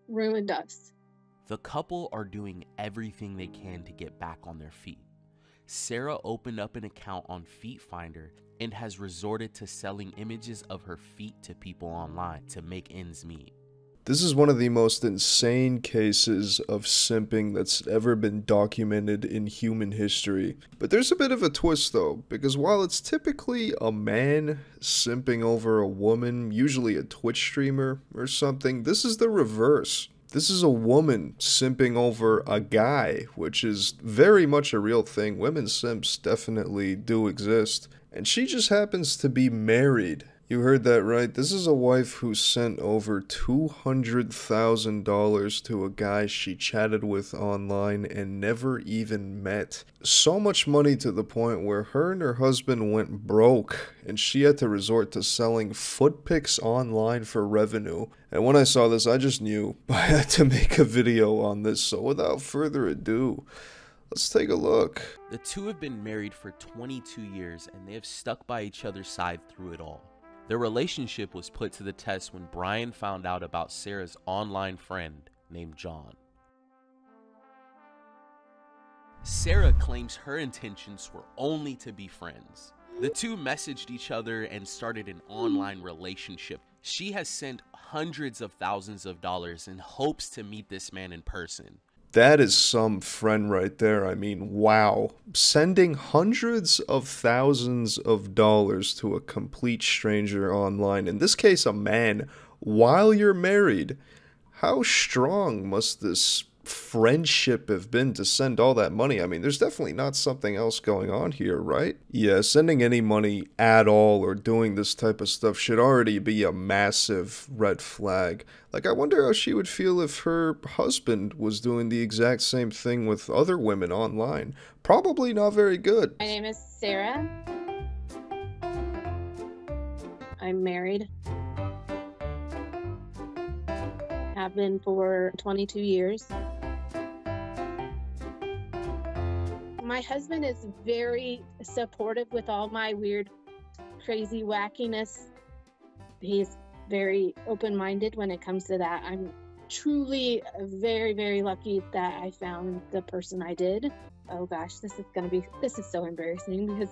ruined us. The couple are doing everything they can to get back on their feet. Sarah opened up an account on Feet Finder and has resorted to selling images of her feet to people online to make ends meet. This is one of the most insane cases of simping that's ever been documented in human history. But there's a bit of a twist though, because while it's typically a man simping over a woman, usually a Twitch streamer or something, this is the reverse. This is a woman simping over a guy, which is very much a real thing. Women simps definitely do exist. And she just happens to be married. You heard that right. This is a wife who sent over $200,000 to a guy she chatted with online and never even met. So much money to the point where her and her husband went broke and she had to resort to selling foot pics online for revenue. And when I saw this, I just knew I had to make a video on this. So without further ado, let's take a look. The two have been married for 22 years and they have stuck by each other's side through it all. Their relationship was put to the test when Brian found out about Sarah's online friend named John. Sarah claims her intentions were only to be friends. The two messaged each other and started an online relationship. She has sent hundreds of thousands of dollars in hopes to meet this man in person. That is some friend right there. I mean, wow. Sending hundreds of thousands of dollars to a complete stranger online, in this case a man, while you're married. How strong must this friendship have been to send all that money? I mean, there's definitely not something else going on here, right? Yeah, sending any money at all or doing this type of stuff should already be a massive red flag. Like, I wonder how she would feel if her husband was doing the exact same thing with other women online. Probably not very good. My name is Sarah. I'm married. Have been for 22 years. My husband is very supportive with all my weird, crazy wackiness. He's very open-minded when it comes to that. I'm truly very, very lucky that I found the person I did. Oh gosh, this is so embarrassing because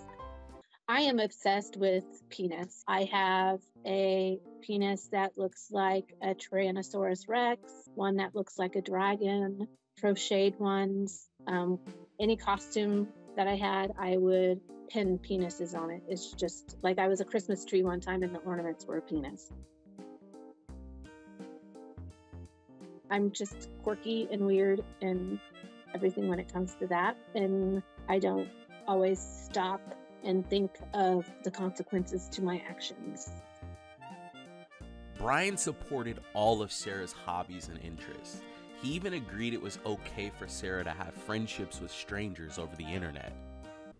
I am obsessed with penis. I have a penis that looks like a Tyrannosaurus Rex, one that looks like a dragon, crocheted ones. Any costume that I had, I would pin penises on it. It's just like I was a Christmas tree one time and the ornaments were a penis. I'm just quirky and weird and everything when it comes to that. And I don't always stop and think of the consequences to my actions. Brian supported all of Sarah's hobbies and interests. He even agreed it was okay for Sarah to have friendships with strangers over the internet.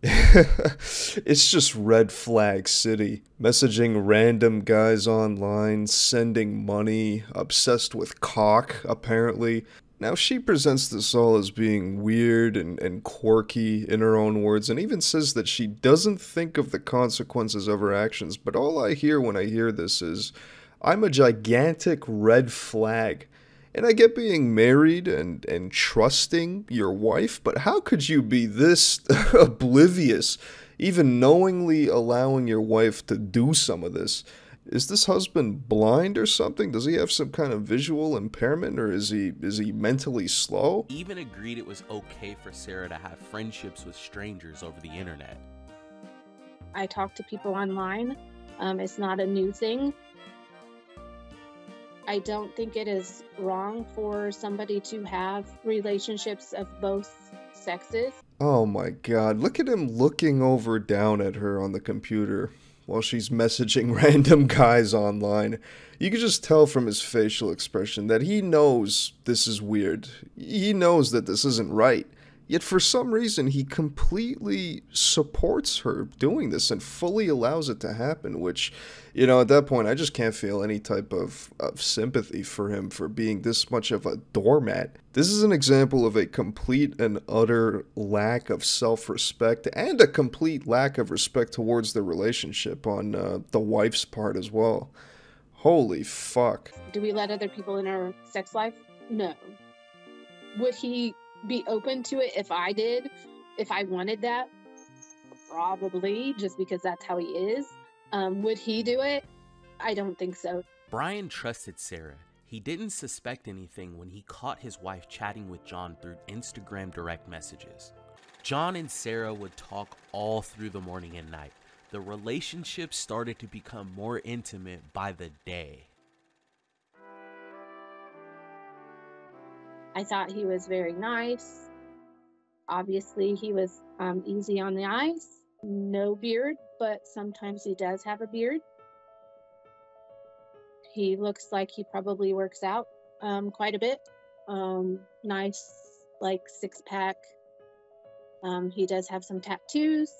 It's just red flag city. Messaging random guys online, sending money, obsessed with cock, apparently. Now she presents this all as being weird and quirky in her own words, and even says that she doesn't think of the consequences of her actions, but all I hear when I hear this is, I'm a gigantic red flag. And I get being married and trusting your wife, but how could you be this oblivious, even knowingly allowing your wife to do some of this? Is this husband blind or something? Does he have some kind of visual impairment, or is he mentally slow? He even agreed it was okay for Sarah to have friendships with strangers over the internet. I talk to people online. It's not a new thing. I don't think it is wrong for somebody to have relationships of both sexes. Oh my god, look at him looking over down at her on the computer while she's messaging random guys online. You can just tell from his facial expression that he knows this is weird. He knows that this isn't right. Yet for some reason, he completely supports her doing this and fully allows it to happen, which, you know, at that point, I just can't feel any type of sympathy for him for being this much of a doormat. This is an example of a complete and utter lack of self-respect and a complete lack of respect towards the relationship on the wife's part as well. Holy fuck. Do we let other people in our sex life? No. Would he be open to it if I did? If I wanted that? Probably, just because that's how he is. Would he do it? I don't think so. Brian trusted Sarah. He didn't suspect anything when he caught his wife chatting with John through Instagram direct messages. John and Sarah would talk all through the morning and night. The relationship started to become more intimate by the day. I thought he was very nice. Obviously, he was easy on the eyes. No beard, but sometimes he does have a beard. He looks like he probably works out quite a bit. Nice, like, six-pack. He does have some tattoos.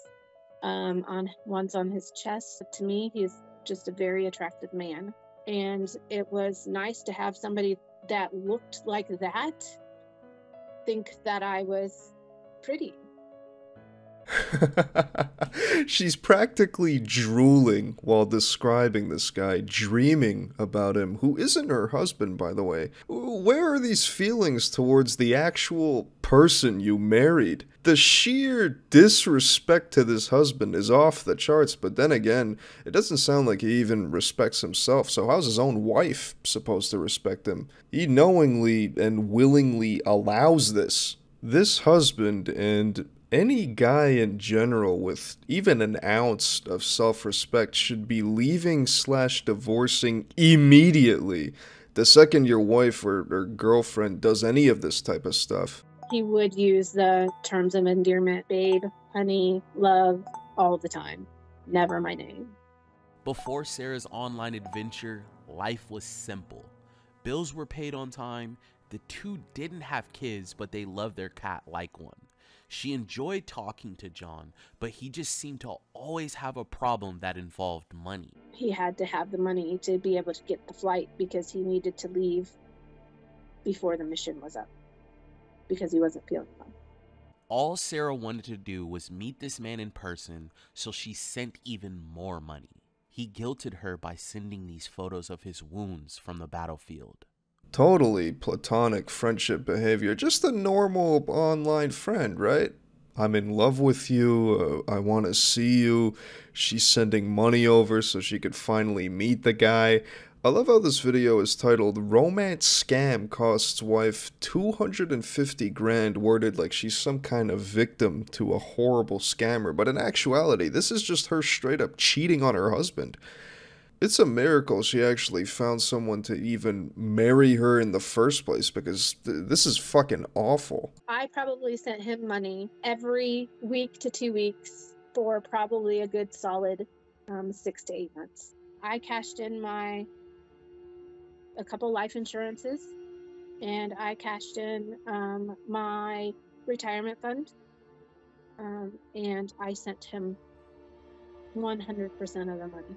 One's on his chest. To me, he's just a very attractive man. And it was nice to have somebody that looked like that think that I was pretty. She's practically drooling while describing this guy, dreaming about him, who isn't her husband, by the way. Where are these feelings towards the actual person you married? The sheer disrespect to this husband is off the charts, but then again, it doesn't sound like he even respects himself, so how's his own wife supposed to respect him? He knowingly and willingly allows this. This husband, and any guy in general with even an ounce of self-respect, should be leaving/divorcing immediately the second your wife or girlfriend does any of this type of stuff. He would use the terms of endearment, babe, honey, love, all the time. Never my name. Before Sarah's online adventure, life was simple. Bills were paid on time. The two didn't have kids, but they loved their cat like one. She enjoyed talking to John, but he just seemed to always have a problem that involved money. He had to have the money to be able to get the flight because he needed to leave before the mission was up because he wasn't feeling well. All Sarah wanted to do was meet this man in person, so she sent even more money. He guilted her by sending these photos of his wounds from the battlefield. Totally platonic friendship behavior, just a normal online friend, right? I'm in love with you, I want to see you. She's sending money over so she could finally meet the guy. I love how this video is titled "Romance Scam Costs Wife 250 Grand," worded like she's some kind of victim to a horrible scammer, but in actuality, this is just her straight up cheating on her husband. It's a miracle she actually found someone to even marry her in the first place, because this is fucking awful. I probably sent him money every week to 2 weeks for probably a good solid 6 to 8 months. I cashed in a couple life insurances, and I cashed in my retirement fund, and I sent him 100% of the money.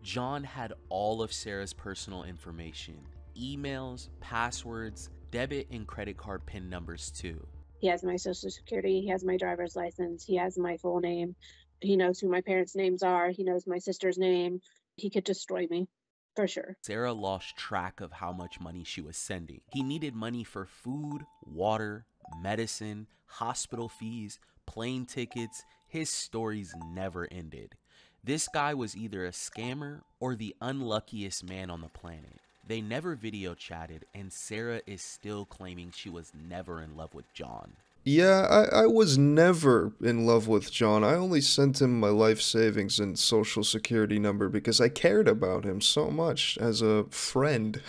John had all of Sarah's personal information, emails, passwords, debit and credit card PIN numbers too. He has my social security, he has my driver's license, he has my full name, he knows who my parents' names are, he knows my sister's name. He could destroy me, for sure. Sarah lost track of how much money she was sending. He needed money for food, water, medicine, hospital fees, plane tickets. His stories never ended. This guy was either a scammer or the unluckiest man on the planet. They never video chatted, and Sarah is still claiming she was never in love with John. Yeah, I was never in love with John. I only sent him my life savings and social security number because I cared about him so much as a friend.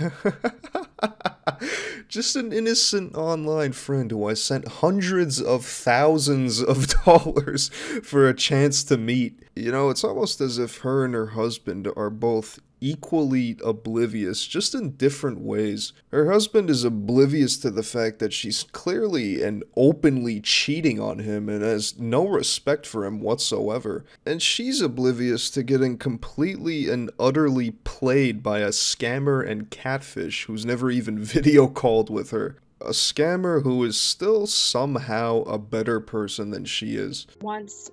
Just an innocent online friend who I sent hundreds of thousands of dollars for a chance to meet. You know, it's almost as if her and her husband are both equally oblivious, just in different ways. Her husband is oblivious to the fact that she's clearly and openly cheating on him and has no respect for him whatsoever. And she's oblivious to getting completely and utterly played by a scammer and catfish who's never even video called with her. A scammer who is still somehow a better person than she is. Once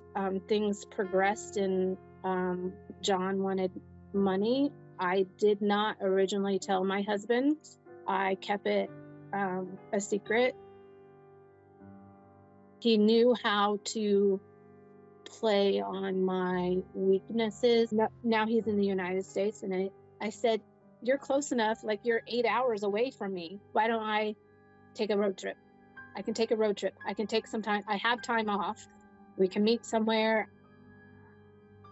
things progressed and John wanted money, I did not originally tell my husband. I kept it a secret. He knew how to play on my weaknesses. Now he's in the United States, and I said, you're close enough, like you're 8 hours away from me. Why don't I take a road trip? I can take a road trip. I can take some time. I have time off. We can meet somewhere.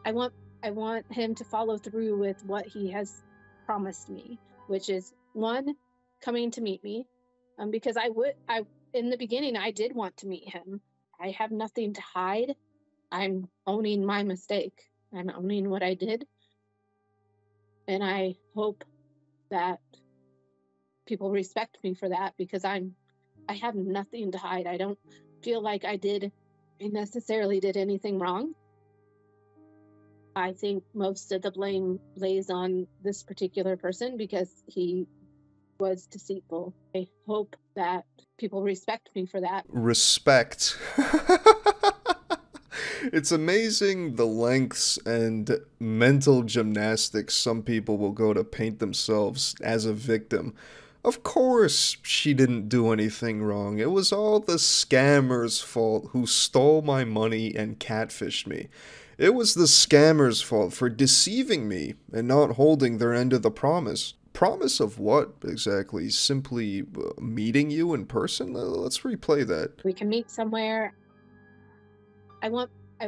I want him to follow through with what he has promised me, which is, one, coming to meet me, because in the beginning, I did want to meet him. I have nothing to hide. I'm owning my mistake. I'm owning what I did. And I hope that people respect me for that, because I have nothing to hide. I don't feel like I necessarily did anything wrong. I think most of the blame lays on this particular person because he was deceitful. I hope that people respect me for that. Respect. It's amazing the lengths and mental gymnastics some people will go to paint themselves as a victim. Of course, she didn't do anything wrong. It was all the scammer's fault who stole my money and catfished me. It was the scammer's fault for deceiving me and not holding their end of the promise. Promise of what exactly? Simply meeting you in person? Let's replay that. We can meet somewhere. I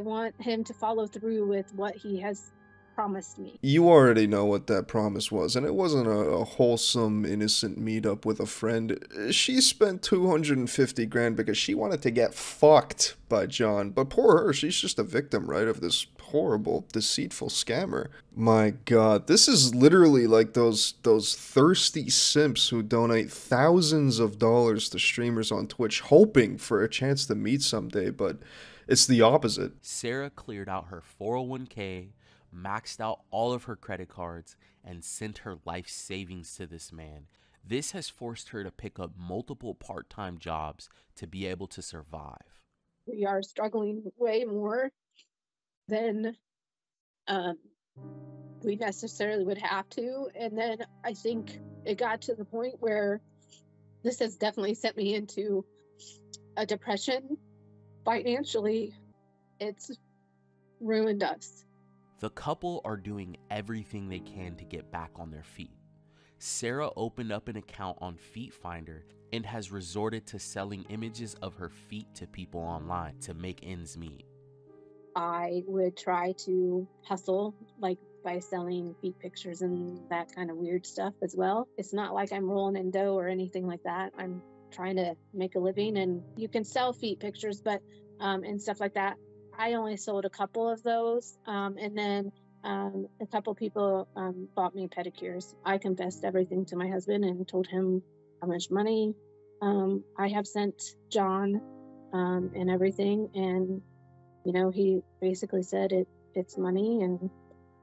want him to follow through with what he has promised me. You already know what that promise was, and it wasn't a wholesome, innocent meetup with a friend. She spent 250 grand because she wanted to get fucked by John. But poor her, she's just a victim, right, of this horrible, deceitful scammer. My god, this is literally like those thirsty simps who donate thousands of dollars to streamers on Twitch hoping for a chance to meet someday, but it's the opposite. Sarah cleared out her 401k, maxed out all of her credit cards, and sent her life savings to this man. This has forced her to pick up multiple part-time jobs to be able to survive. We are struggling way more than we necessarily would have to. And then I think it got to the point where this has definitely sent me into a depression. Financially, it's ruined us. The couple are doing everything they can to get back on their feet. Sarah opened up an account on Feet Finder and has resorted to selling images of her feet to people online to make ends meet. I would try to hustle, like by selling feet pictures and that kind of weird stuff as well. It's not like I'm rolling in dough or anything like that. I'm trying to make a living, and you can sell feet pictures, but and stuff like that. I only sold a couple of those, and then a couple people bought me pedicures. I confessed everything to my husband and told him how much money I have sent John and everything, and he basically said it's money and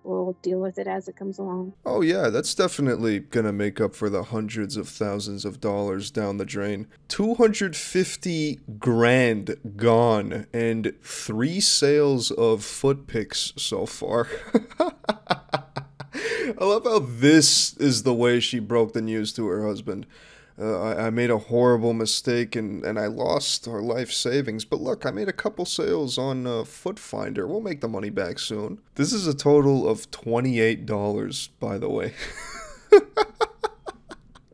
we'll deal with it as it comes along. Oh yeah, that's definitely gonna make up for the hundreds of thousands of dollars down the drain. 250 grand gone, and 3 sales of foot pics so far. I love how this is the way she broke the news to her husband. I made a horrible mistake and I lost our life savings. But look, I made a couple sales on Foot Finder. We'll make the money back soon. This is a total of $28, by the way.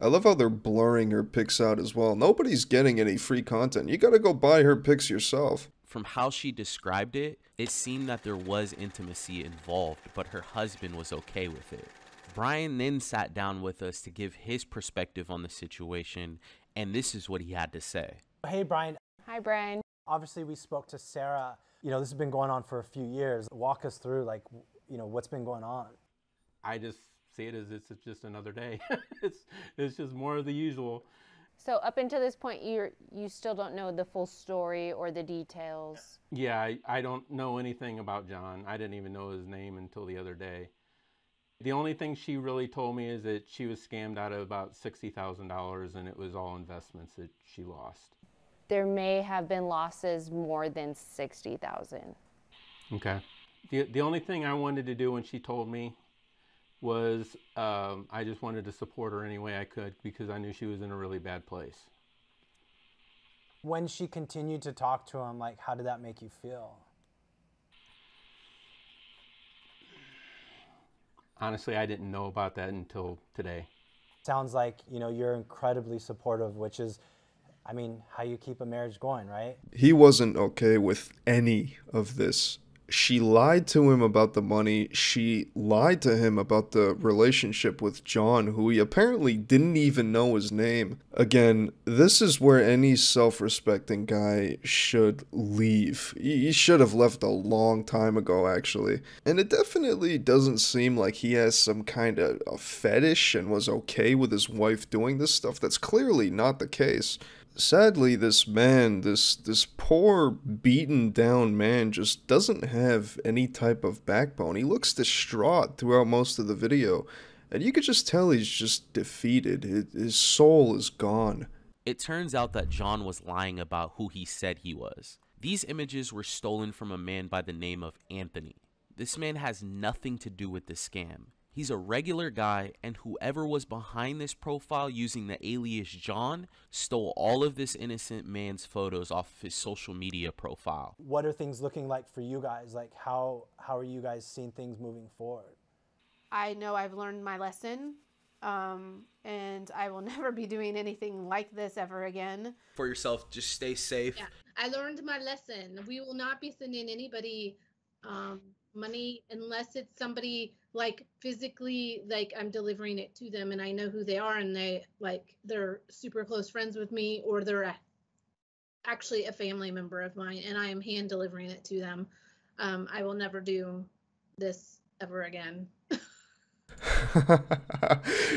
I love how they're blurring her pics out as well. Nobody's getting any free content. You gotta go buy her pics yourself. From how she described it, it seemed that there was intimacy involved, but her husband was okay with it. Brian then sat down with us to give his perspective on the situation, and this is what he had to say. Hey, Brian. Hi, Brian. Obviously, we spoke to Sarah. This has been going on for a few years. Walk us through, what's been going on. I just see it as it's just another day. it's just more of the usual. So up until this point, you still don't know the full story or the details? Yeah, I don't know anything about John. I didn't even know his name until the other day. The only thing she really told me is that she was scammed out of about $60,000 and it was all investments that she lost. There may have been losses more than $60,000. Okay. The only thing I wanted to do when she told me was I just wanted to support her any way I could because I knew she was in a really bad place. When she continued to talk to him, like, how did that make you feel? Honestly, I didn't know about that until today. Sounds like, you know, you're incredibly supportive, which is, I mean, how you keep a marriage going, right? He wasn't okay with any of this. She lied to him about the money. She lied to him about the relationship with John, who he apparently didn't even know his name. Again, this is where any self-respecting guy should leave. He should have left a long time ago, actually. And it definitely doesn't seem like he has some kind of a fetish and was okay with his wife doing this stuff. That's clearly not the case. Sadly, this man, this poor, beaten down man just doesn't have any type of backbone. He looks distraught throughout most of the video, and you could just tell he's just defeated. His soul is gone. It turns out that John was lying about who he said he was. These images were stolen from a man by the name of Anthony. This man has nothing to do with the scam. He's a regular guy, and whoever was behind this profile using the alias John stole all of this innocent man's photos off of his social media profile. What are things looking like for you guys? Like, how are you guys seeing things moving forward? I know I've learned my lesson, and I will never be doing anything like this ever again. For yourself, just stay safe. Yeah, I learned my lesson. We will not be sending anybody money unless it's somebody like physically, like I'm delivering it to them and I know who they are and they're super close friends with me, or they're actually a family member of mine and I am hand delivering it to them. I will never do this ever again.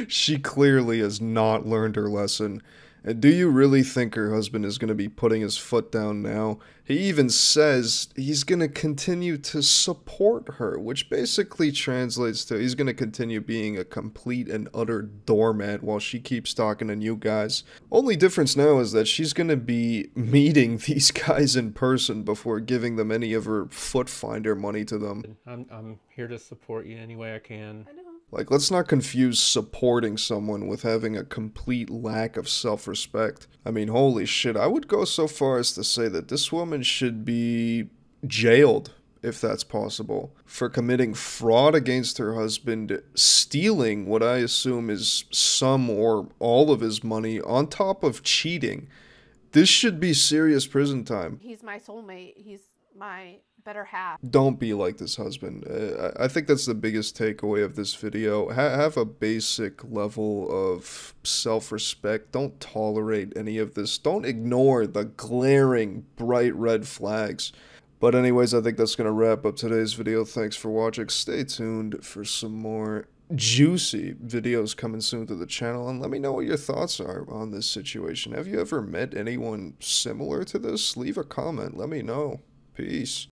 She clearly has not learned her lesson. And do you really think her husband is going to be putting his foot down now? He even says he's going to continue to support her, which basically translates to he's going to continue being a complete and utter doormat while she keeps talking to you guys. Only difference now is that she's going to be meeting these guys in person before giving them any of her foot finder money to them. I'm here to support you any way I can. Like, let's not confuse supporting someone with having a complete lack of self-respect. I mean, holy shit, I would go so far as to say that this woman should be jailed, if that's possible, for committing fraud against her husband, stealing what I assume is some or all of his money, on top of cheating. This should be serious prison time. He's my soulmate. He's my better half. Don't be like this husband. I think that's the biggest takeaway of this video. Have a basic level of self-respect. Don't tolerate any of this. Don't ignore the glaring bright red flags. But anyways, I think that's going to wrap up today's video. Thanks for watching. Stay tuned for some more juicy videos coming soon to the channel, and let me know what your thoughts are on this situation. Have you ever met anyone similar to this? Leave a comment. Let me know. Peace.